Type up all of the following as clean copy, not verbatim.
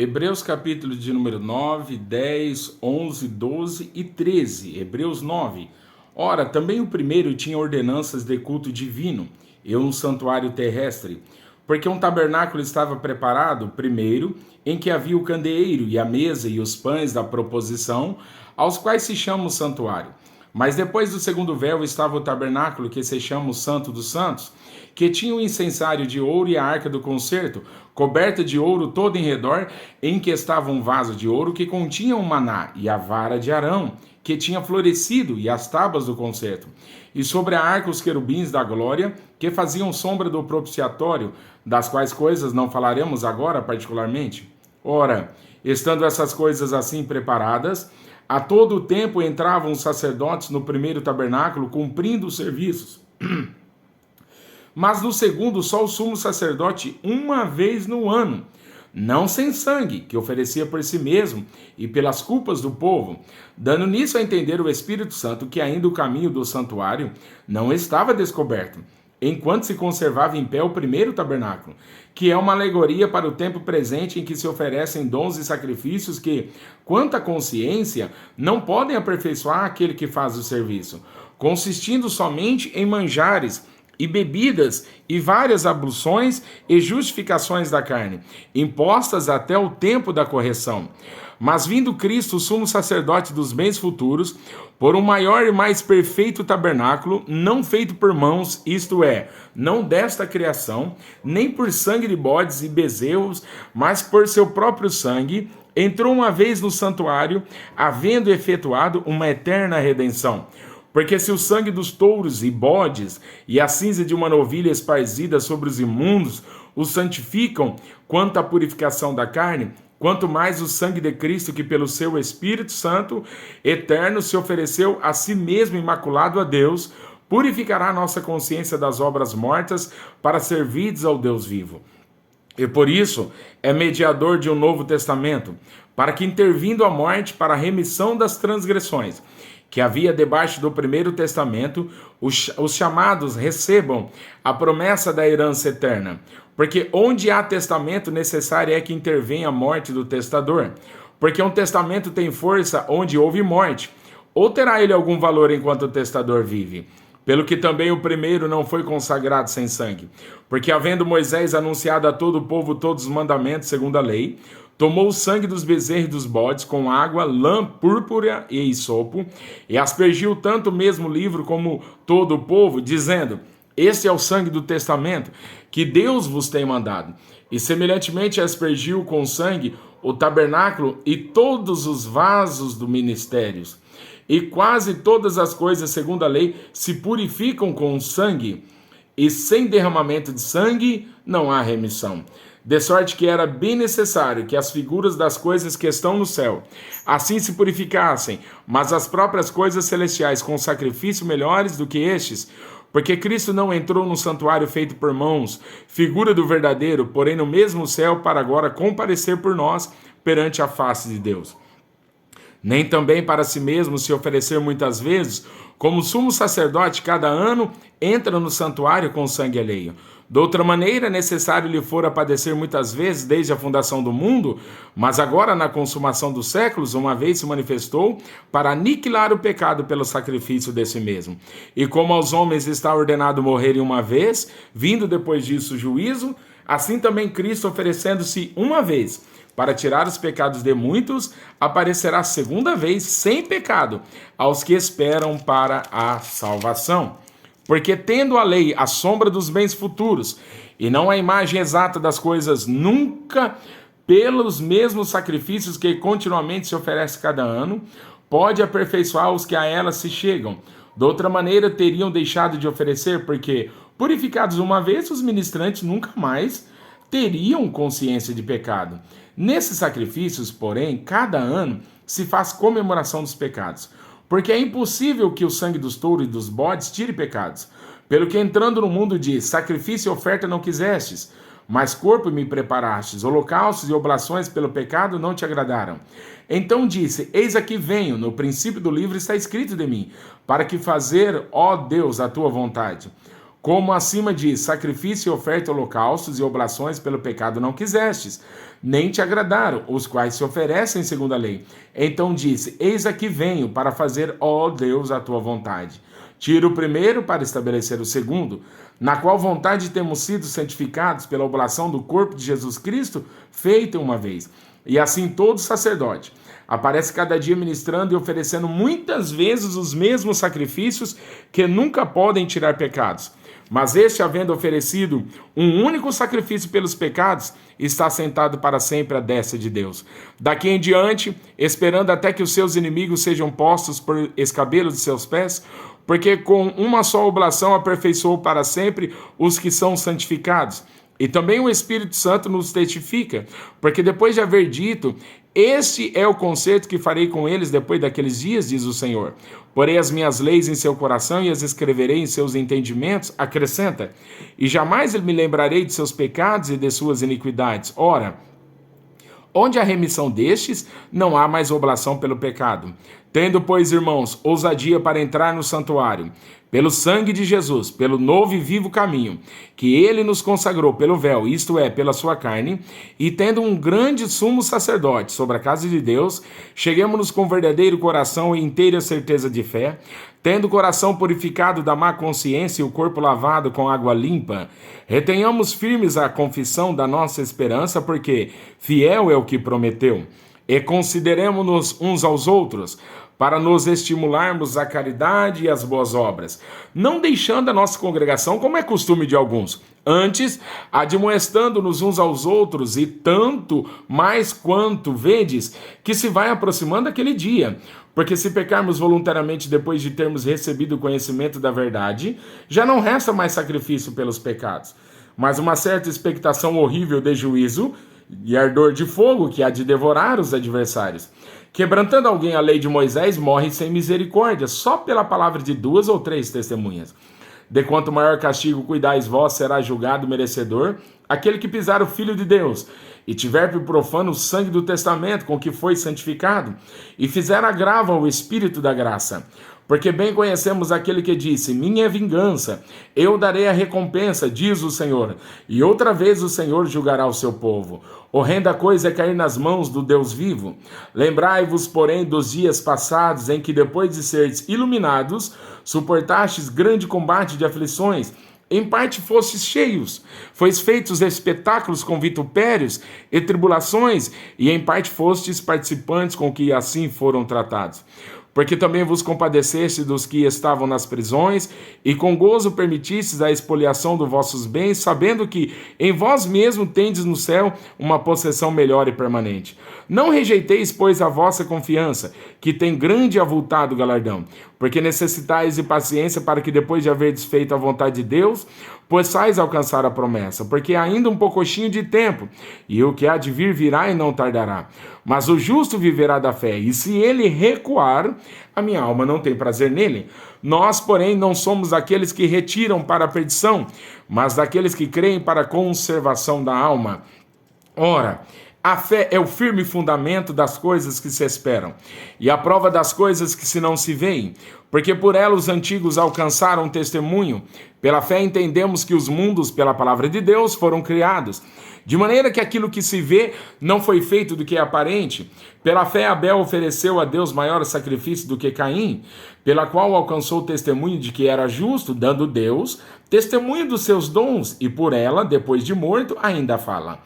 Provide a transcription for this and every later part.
Hebreus capítulo de número 9, 10, 11, 12 e 13. Hebreus 9. Ora, também o primeiro tinha ordenanças de culto divino e um santuário terrestre, porque um tabernáculo estava preparado, primeiro, em que havia o candeeiro e a mesa e os pães da proposição, aos quais se chama o santuário. Mas depois do segundo véu estava o tabernáculo, que se chama o Santo dos Santos, que tinha o incensário de ouro e a arca do concerto, coberta de ouro todo em redor, em que estava um vaso de ouro que continha um maná, e a vara de Arão, que tinha florescido, e as tábuas do concerto. E sobre a arca os querubins da glória, que faziam sombra do propiciatório, das quais coisas não falaremos agora particularmente. Ora, estando essas coisas assim preparadas, a todo o tempo entravam os sacerdotes no primeiro tabernáculo, cumprindo os serviços. Mas no segundo, só o sumo sacerdote uma vez no ano, não sem sangue, que oferecia por si mesmo e pelas culpas do povo, dando nisso a entender o Espírito Santo que ainda o caminho do santuário não estava descoberto, enquanto se conservava em pé o primeiro tabernáculo, que é uma alegoria para o tempo presente em que se oferecem dons e sacrifícios que, quanto à consciência, não podem aperfeiçoar aquele que faz o serviço, consistindo somente em manjares e bebidas e várias abluções e justificações da carne, impostas até o tempo da correção. Mas vindo Cristo, o sumo sacerdote dos bens futuros, por um maior e mais perfeito tabernáculo, não feito por mãos, isto é, não desta criação, nem por sangue de bodes e bezerros, mas por seu próprio sangue, entrou uma vez no santuário, havendo efetuado uma eterna redenção. Porque se o sangue dos touros e bodes e a cinza de uma novilha esparzida sobre os imundos os santificam quanto à purificação da carne, quanto mais o sangue de Cristo, que pelo seu Espírito Santo eterno se ofereceu a si mesmo imaculado a Deus, purificará a nossa consciência das obras mortas para servides ao Deus vivo. E por isso é mediador de um novo testamento, para que intervindo a morte para a remissão das transgressões, que havia debaixo do primeiro testamento, os chamados recebam a promessa da herança eterna. Porque onde há testamento, necessário é que intervenha a morte do testador. Porque um testamento tem força onde houve morte. Ou terá ele algum valor enquanto o testador vive? Pelo que também o primeiro não foi consagrado sem sangue. Porque havendo Moisés anunciado a todo o povo todos os mandamentos segundo a lei, tomou o sangue dos bezerros e dos bodes com água, lã, púrpura e hisopo, e aspergiu tanto o mesmo livro como todo o povo, dizendo: este é o sangue do testamento que Deus vos tem mandado. E semelhantemente aspergiu com sangue o tabernáculo e todos os vasos do ministério. E quase todas as coisas, segundo a lei, se purificam com sangue, e sem derramamento de sangue não há remissão. De sorte que era bem necessário que as figuras das coisas que estão no céu assim se purificassem, mas as próprias coisas celestiais com sacrifício melhores do que estes, porque Cristo não entrou no santuário feito por mãos, figura do verdadeiro, porém no mesmo céu, para agora comparecer por nós perante a face de Deus. Nem também para si mesmo se oferecer muitas vezes, como sumo sacerdote cada ano entra no santuário com sangue alheio. De outra maneira, necessário lhe fora padecer muitas vezes desde a fundação do mundo, mas agora na consumação dos séculos, uma vez se manifestou para aniquilar o pecado pelo sacrifício de si mesmo. E como aos homens está ordenado morrerem uma vez, vindo depois disso o juízo, assim também Cristo, oferecendo-se uma vez para tirar os pecados de muitos, aparecerá segunda vez sem pecado aos que esperam para a salvação. Porque tendo a lei a sombra dos bens futuros, e não a imagem exata das coisas, nunca pelos mesmos sacrifícios que continuamente se oferece cada ano, pode aperfeiçoar os que a ela se chegam. De outra maneira teriam deixado de oferecer, porque, purificados uma vez, os ministrantes nunca mais teriam consciência de pecado. Nesses sacrifícios, porém, cada ano se faz comemoração dos pecados, porque é impossível que o sangue dos touros e dos bodes tire pecados. Pelo que entrando no mundo diz: sacrifício e oferta não quisestes, mas corpo me preparastes, holocaustos e oblações pelo pecado não te agradaram. Então disse: eis aqui venho, no princípio do livro está escrito de mim, para que fazer, ó Deus, a tua vontade. Como acima diz, sacrifício e oferta, holocaustos e oblações pelo pecado não quisestes, nem te agradaram, os quais se oferecem segundo a lei. Então disse, eis aqui venho para fazer, ó Deus, a tua vontade. Tira o primeiro para estabelecer o segundo, na qual vontade temos sido santificados pela oblação do corpo de Jesus Cristo, feita uma vez. E assim todo sacerdote aparece cada dia ministrando e oferecendo muitas vezes os mesmos sacrifícios que nunca podem tirar pecados. Mas este, havendo oferecido um único sacrifício pelos pecados, está sentado para sempre à destra de Deus. Daqui em diante, esperando até que os seus inimigos sejam postos por escabelo de seus pés, porque com uma só oblação aperfeiçoou para sempre os que são santificados. E também o Espírito Santo nos testifica, porque depois de haver dito, este é o concerto que farei com eles depois daqueles dias, diz o Senhor. Porei as minhas leis em seu coração e as escreverei em seus entendimentos, acrescenta, e jamais me lembrarei de seus pecados e de suas iniquidades. Ora, onde há remissão destes, não há mais oblação pelo pecado. Tendo, pois, irmãos, ousadia para entrar no santuário, pelo sangue de Jesus, pelo novo e vivo caminho, que ele nos consagrou pelo véu, isto é, pela sua carne, e tendo um grande sumo sacerdote sobre a casa de Deus, cheguemos-nos com verdadeiro coração e inteira certeza de fé, tendo o coração purificado da má consciência e o corpo lavado com água limpa, retenhamos firmes a confissão da nossa esperança, porque fiel é o que prometeu. E consideremos-nos uns aos outros, para nos estimularmos à caridade e às boas obras, não deixando a nossa congregação como é costume de alguns, antes admoestando-nos uns aos outros, e tanto mais quanto vedes que se vai aproximando aquele dia. Porque se pecarmos voluntariamente depois de termos recebido o conhecimento da verdade, já não resta mais sacrifício pelos pecados, mas uma certa expectação horrível de juízo e ardor de fogo que há de devorar os adversários. Quebrantando alguém a lei de Moisés, morre sem misericórdia, só pela palavra de 2 ou 3 testemunhas. De quanto maior castigo cuidais vós, será julgado merecedor aquele que pisar o Filho de Deus, e tiver por profano o sangue do testamento com que foi santificado, e fizer agravo ao Espírito da graça. Porque bem conhecemos aquele que disse, minha é vingança, eu darei a recompensa, diz o Senhor. E outra vez o Senhor julgará o seu povo. Horrenda coisa é cair nas mãos do Deus vivo. Lembrai-vos, porém, dos dias passados, em que depois de seres iluminados, suportastes grande combate de aflições, em parte fostes cheios, fois feitos espetáculos com vitupérios e tribulações, e em parte fostes participantes com que assim foram tratados. Porque também vos compadeceste dos que estavam nas prisões, e com gozo permitistes a expoliação dos vossos bens, sabendo que em vós mesmo tendes no céu uma possessão melhor e permanente. Não rejeiteis, pois, a vossa confiança, que tem grande e avultado galardão, porque necessitais de paciência para que depois de haverdes feito a vontade de Deus, possais alcançar a promessa, porque há ainda um pouquinho de tempo, e o que há de vir virá e não tardará. Mas o justo viverá da fé, e se ele recuar, a minha alma não tem prazer nele. Nós, porém, não somos aqueles que retiram para a perdição, mas daqueles que creem para a conservação da alma. Ora, a fé é o firme fundamento das coisas que se esperam, e a prova das coisas que se não se veem, porque por ela os antigos alcançaram testemunho. Pela fé entendemos que os mundos, pela palavra de Deus, foram criados, de maneira que aquilo que se vê não foi feito do que é aparente. Pela fé Abel ofereceu a Deus maior sacrifício do que Caim, pela qual alcançou o testemunho de que era justo, dando Deus testemunho dos seus dons, e por ela, depois de morto, ainda fala.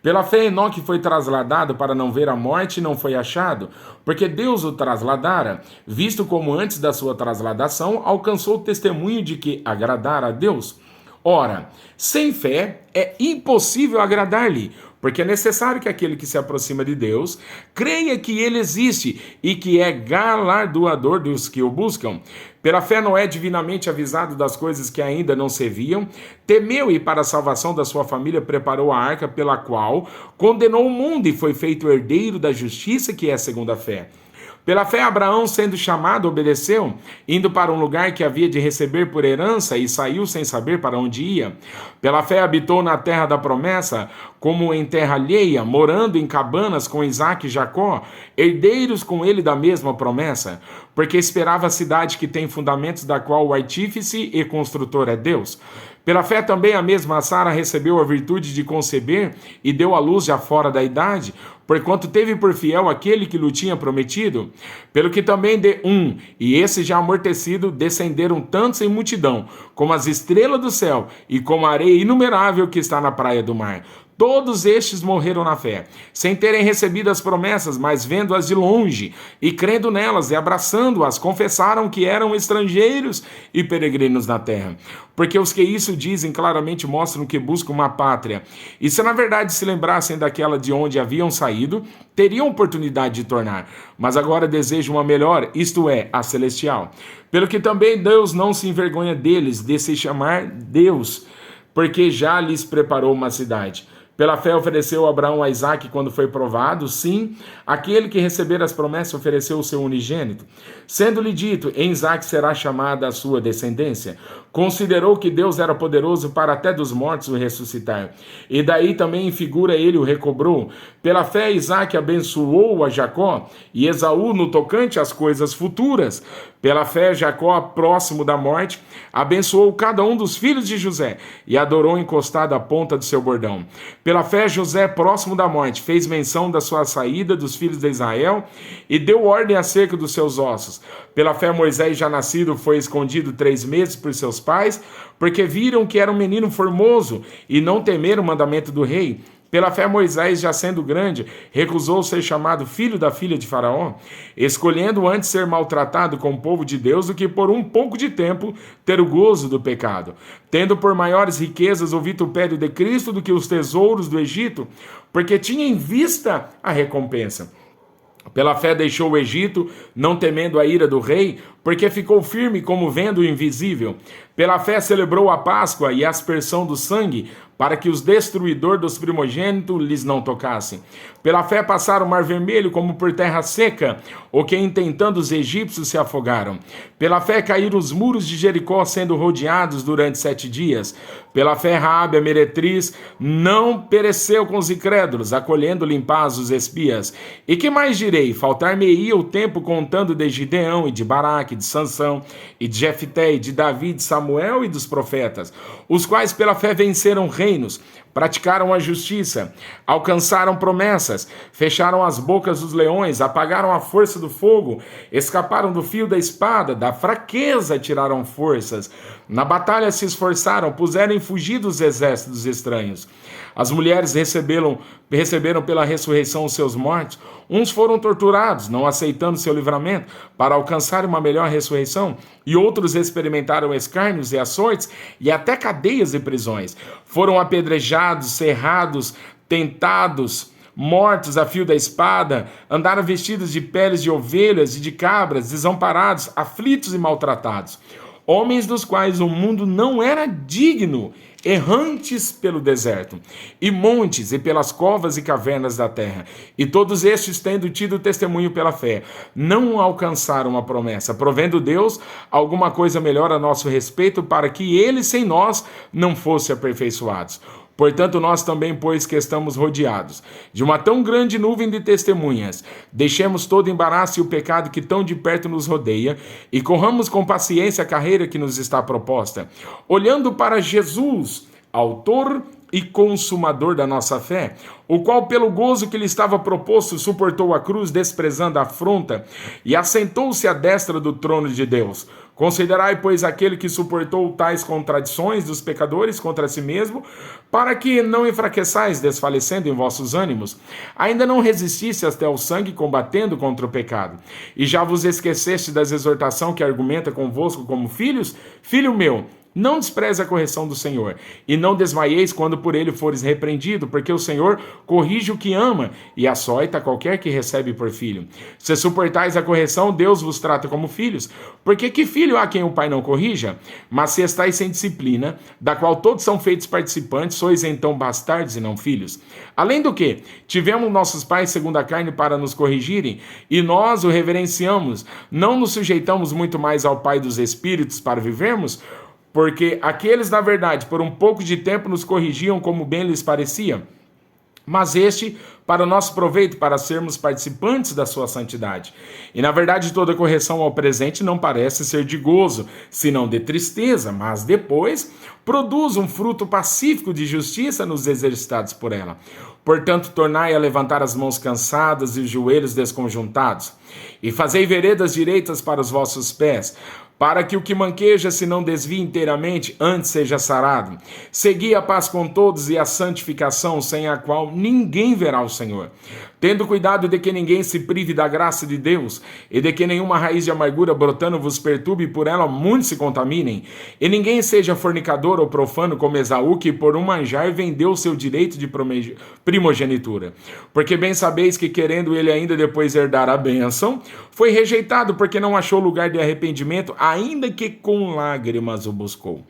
Pela fé Enoque foi trasladado para não ver a morte e não foi achado, porque Deus o trasladara, visto como antes da sua trasladação alcançou o testemunho de que agradara a Deus. Ora, sem fé é impossível agradar-lhe, porque é necessário que aquele que se aproxima de Deus creia que ele existe e que é galardoador dos que o buscam. Pela fé Noé, divinamente avisado das coisas que ainda não se viam, temeu e para a salvação da sua família preparou a arca, pela qual condenou o mundo e foi feito herdeiro da justiça que é segundo a fé. Pela fé, Abraão, sendo chamado, obedeceu, indo para um lugar que havia de receber por herança, e saiu sem saber para onde ia. Pela fé, habitou na terra da promessa, como em terra alheia, morando em cabanas com Isaque e Jacó, herdeiros com ele da mesma promessa, porque esperava a cidade que tem fundamentos, da qual o artífice e construtor é Deus. Pela fé também a mesma Sara recebeu a virtude de conceber e deu à luz já fora da idade, porquanto teve por fiel aquele que lhe tinha prometido. Pelo que também e esse já amortecido, descenderam tantos em multidão, como as estrelas do céu e como a areia inumerável que está na praia do mar. Todos estes morreram na fé, sem terem recebido as promessas, mas vendo-as de longe, e crendo nelas e abraçando-as, confessaram que eram estrangeiros e peregrinos na terra. Porque os que isso dizem claramente mostram que buscam uma pátria. E se na verdade se lembrassem daquela de onde haviam saído, teriam oportunidade de tornar. Mas agora desejam uma melhor, isto é, a celestial. Pelo que também Deus não se envergonha deles, de se chamar Deus, porque já lhes preparou uma cidade. Pela fé ofereceu Abraão a Isaque quando foi provado, sim, aquele que receber as promessas ofereceu o seu unigênito. Sendo-lhe dito, em Isaque será chamada a sua descendência. Considerou que Deus era poderoso para até dos mortos o ressuscitar. E daí também em figura ele o recobrou. Pela fé Isaque abençoou a Jacó e Esaú no tocante às coisas futuras. Pela fé Jacó, próximo da morte, abençoou cada um dos filhos de José e adorou encostado à ponta do seu bordão. Pela fé José, próximo da morte, fez menção da sua saída dos filhos de Israel e deu ordem acerca dos seus ossos. Pela fé Moisés, já nascido, foi escondido 3 meses por seus pais, porque viram que era um menino formoso e não temeram o mandamento do rei. Pela fé Moisés, já sendo grande, recusou ser chamado filho da filha de Faraó, escolhendo antes ser maltratado com o povo de Deus do que por um pouco de tempo ter o gozo do pecado, tendo por maiores riquezas o vitupério de Cristo do que os tesouros do Egito, porque tinha em vista a recompensa. Pela fé deixou o Egito, não temendo a ira do rei, porque ficou firme como vendo o invisível. Pela fé celebrou a Páscoa e a aspersão do sangue, para que os destruidores dos primogênitos lhes não tocassem. Pela fé passaram o mar vermelho como por terra seca, o que intentando os egípcios se afogaram. Pela fé caíram os muros de Jericó, sendo rodeados durante 7 dias. Pela fé Raabe, a meretriz, não pereceu com os incrédulos, acolhendo-lhe em paz os espias. E que mais direi? Faltar-me-ia o tempo contando de Gideão e de Baraque, de Sansão e de Jefté, e de Davi, de Samuel e dos profetas, os quais pela fé venceram reinos, praticaram a justiça, alcançaram promessas, fecharam as bocas dos leões, apagaram a força do fogo, escaparam do fio da espada, da fraqueza tiraram forças, na batalha se esforçaram, puseram em fugir dos exércitos estranhos. As mulheres receberam pela ressurreição os seus mortos, uns foram torturados, não aceitando seu livramento, para alcançar uma melhor ressurreição, e outros experimentaram escárnios e açoites, e até cadeias e prisões. Foram apedrejados, cerrados, tentados, mortos a fio da espada, andaram vestidos de peles de ovelhas e de cabras, desamparados, aflitos e maltratados. Homens dos quais o mundo não era digno, errantes pelo deserto, e montes, e pelas covas e cavernas da terra. E todos estes, tendo tido testemunho pela fé, não alcançaram a promessa, provendo Deus alguma coisa melhor a nosso respeito, para que eles sem nós não fossem aperfeiçoados. Portanto, nós também, pois que estamos rodeados de uma tão grande nuvem de testemunhas, deixemos todo embaraço e o pecado que tão de perto nos rodeia, e corramos com paciência a carreira que nos está proposta, olhando para Jesus, autor e consumador da nossa fé, o qual pelo gozo que lhe estava proposto suportou a cruz, desprezando a afronta, e assentou-se à destra do trono de Deus. Considerai, pois, aquele que suportou tais contradições dos pecadores contra si mesmo, para que não enfraqueçais, desfalecendo em vossos ânimos. Ainda não resistisse até ao sangue, combatendo contra o pecado. E já vos esqueceste das exortações que argumenta convosco como filhos? Filho meu, Não despreze a correção do Senhor, e não desmaieis quando por ele fores repreendido, porque o Senhor corrige o que ama, e açoita qualquer que recebe por filho. Se suportais a correção, Deus vos trata como filhos, porque que filho há quem o pai não corrija? Mas se estáis sem disciplina, da qual todos são feitos participantes, sois então bastardos e não filhos. Além do que, tivemos nossos pais segundo a carne para nos corrigirem, e nós o reverenciamos, não nos sujeitamos muito mais ao Pai dos Espíritos para vivermos? Porque aqueles, na verdade, por um pouco de tempo nos corrigiam como bem lhes parecia, mas este para o nosso proveito, para sermos participantes da sua santidade. E na verdade toda correção ao presente não parece ser de gozo, senão de tristeza, mas depois produz um fruto pacífico de justiça nos exercitados por ela. Portanto, tornai a levantar as mãos cansadas e os joelhos desconjuntados, e fazei veredas direitas para os vossos pés, para que o que manqueja se não desvie inteiramente, antes seja sarado. Segui a paz com todos e a santificação, sem a qual ninguém verá o Senhor. Tendo cuidado de que ninguém se prive da graça de Deus, e de que nenhuma raiz de amargura brotando vos perturbe, e por ela muitos se contaminem. E ninguém seja fornicador ou profano como Esaú, que por um manjar vendeu o seu direito de primogenitura. Porque bem sabeis que, querendo ele ainda depois herdar a bênção, foi rejeitado, porque não achou lugar de arrependimento, ainda que com lágrimas o buscou.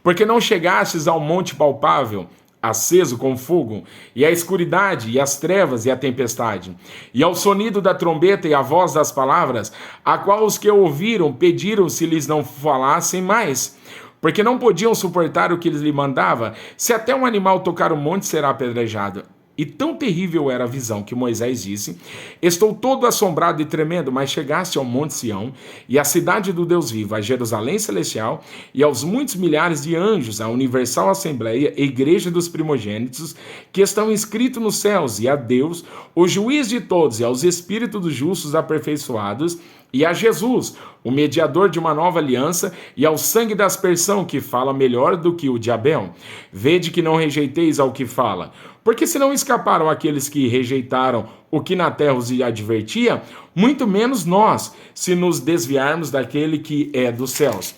Porque não chegastes ao monte palpável, aceso com fogo, e a escuridade, e as trevas, e a tempestade, e ao sonido da trombeta e a voz das palavras, a qual os que ouviram pediram se lhes não falassem mais, porque não podiam suportar o que lhes mandava. Se até um animal tocar o monte, será apedrejado. E tão terrível era a visão que Moisés disse: estou todo assombrado e tremendo, mas chegaste ao monte Sião, e à cidade do Deus vivo, a Jerusalém celestial, e aos muitos milhares de anjos, a universal assembleia, a igreja dos primogênitos, que estão inscritos nos céus, e a Deus, o juiz de todos, e aos espíritos dos justos aperfeiçoados, e a Jesus, o mediador de uma nova aliança, e ao sangue da aspersão, que fala melhor do que o de Abel. Vede que não rejeiteis ao que fala. Porque se não escaparam aqueles que rejeitaram o que na terra os advertia, muito menos nós, se nos desviarmos daquele que é dos céus.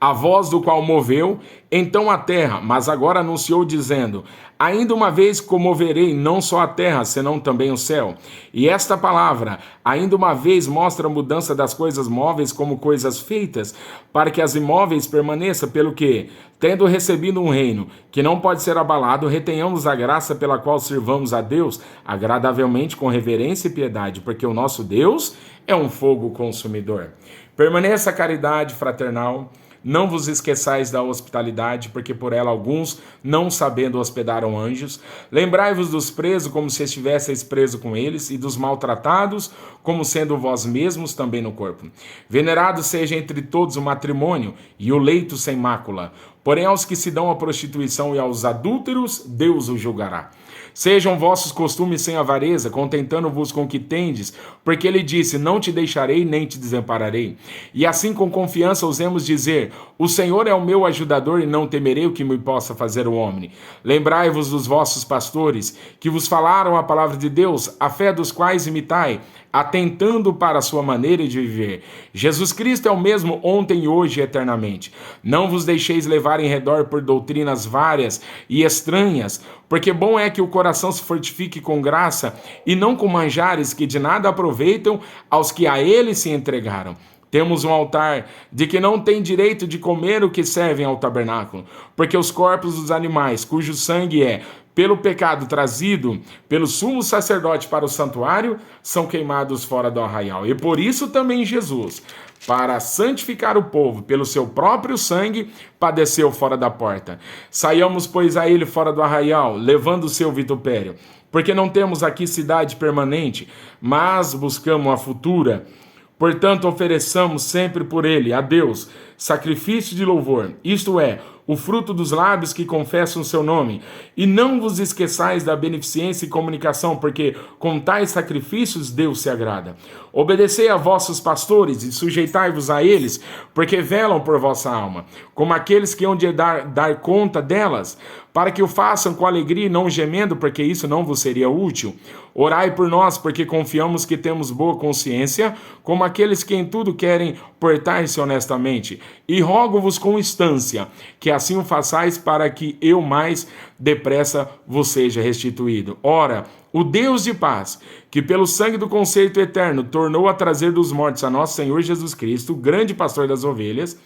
A voz do qual moveu então a terra, mas agora anunciou dizendo: ainda uma vez comoverei não só a terra, senão também o céu. E esta palavra, ainda uma vez, mostra a mudança das coisas móveis como coisas feitas, para que as imóveis permaneçam, pelo que, tendo recebido um reino que não pode ser abalado, retenhamos a graça pela qual servamos a Deus agradavelmente com reverência e piedade, porque o nosso Deus é um fogo consumidor. Permaneça a caridade fraternal. Não vos esqueçais da hospitalidade, porque por ela alguns, não sabendo, hospedaram anjos. Lembrai-vos dos presos, como se estivesseis presos com eles, e dos maltratados, como sendo vós mesmos também no corpo. Venerado seja entre todos o matrimônio, e o leito sem mácula. Porém, aos que se dão à prostituição e aos adúlteros, Deus os julgará. Sejam vossos costumes sem avareza, contentando-vos com o que tendes, porque ele disse: não te deixarei nem te desampararei. E assim com confiança ousemos dizer: o Senhor é o meu ajudador e não temerei o que me possa fazer o homem. Lembrai-vos dos vossos pastores, que vos falaram a palavra de Deus, a fé dos quais imitai, atentando para a sua maneira de viver. Jesus Cristo é o mesmo ontem, hoje e eternamente. Não vos deixeis levar em redor por doutrinas várias e estranhas, porque bom é que o coração se fortifique com graça e não com manjares que de nada aproveitam aos que a ele se entregaram. Temos um altar de que não tem direito de comer o que servem ao tabernáculo, porque os corpos dos animais, cujo sangue é pelo pecado trazido pelo sumo sacerdote para o santuário, são queimados fora do arraial. E por isso também Jesus, para santificar o povo pelo seu próprio sangue, padeceu fora da porta. Saiamos, pois, a ele fora do arraial, levando o seu vitupério, porque não temos aqui cidade permanente, mas buscamos a futura. Portanto, ofereçamos sempre por ele, a Deus, sacrifício de louvor, isto é, o fruto dos lábios que confessam o seu nome. E não vos esqueçais da beneficência e comunicação, porque com tais sacrifícios Deus se agrada. Obedecei a vossos pastores e sujeitai-vos a eles, porque velam por vossa alma, como aqueles que hão de dar conta delas, para que o façam com alegria e não gemendo, porque isso não vos seria útil. Orai por nós, porque confiamos que temos boa consciência, como aqueles que em tudo querem portar-se honestamente. E rogo-vos com instância, que assim o façais, para que eu mais depressa vos seja restituído. Ora, o Deus de paz, que pelo sangue do concerto eterno tornou a trazer dos mortos a nosso Senhor Jesus Cristo, grande pastor das ovelhas,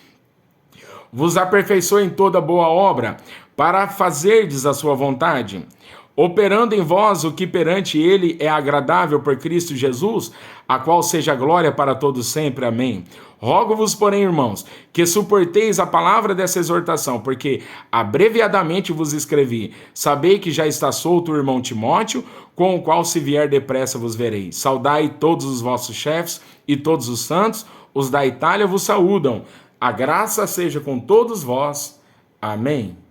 vos aperfeiçoe em toda boa obra, para fazerdes a sua vontade, operando em vós o que perante ele é agradável por Cristo Jesus, a qual seja glória para todos sempre. Amém. Rogo-vos, porém, irmãos, que suporteis a palavra dessa exortação, porque abreviadamente vos escrevi. Sabei que já está solto o irmão Timóteo, com o qual, se vier depressa, vos verei. Saudai todos os vossos chefes e todos os santos, os da Itália vos saúdam. A graça seja com todos vós. Amém.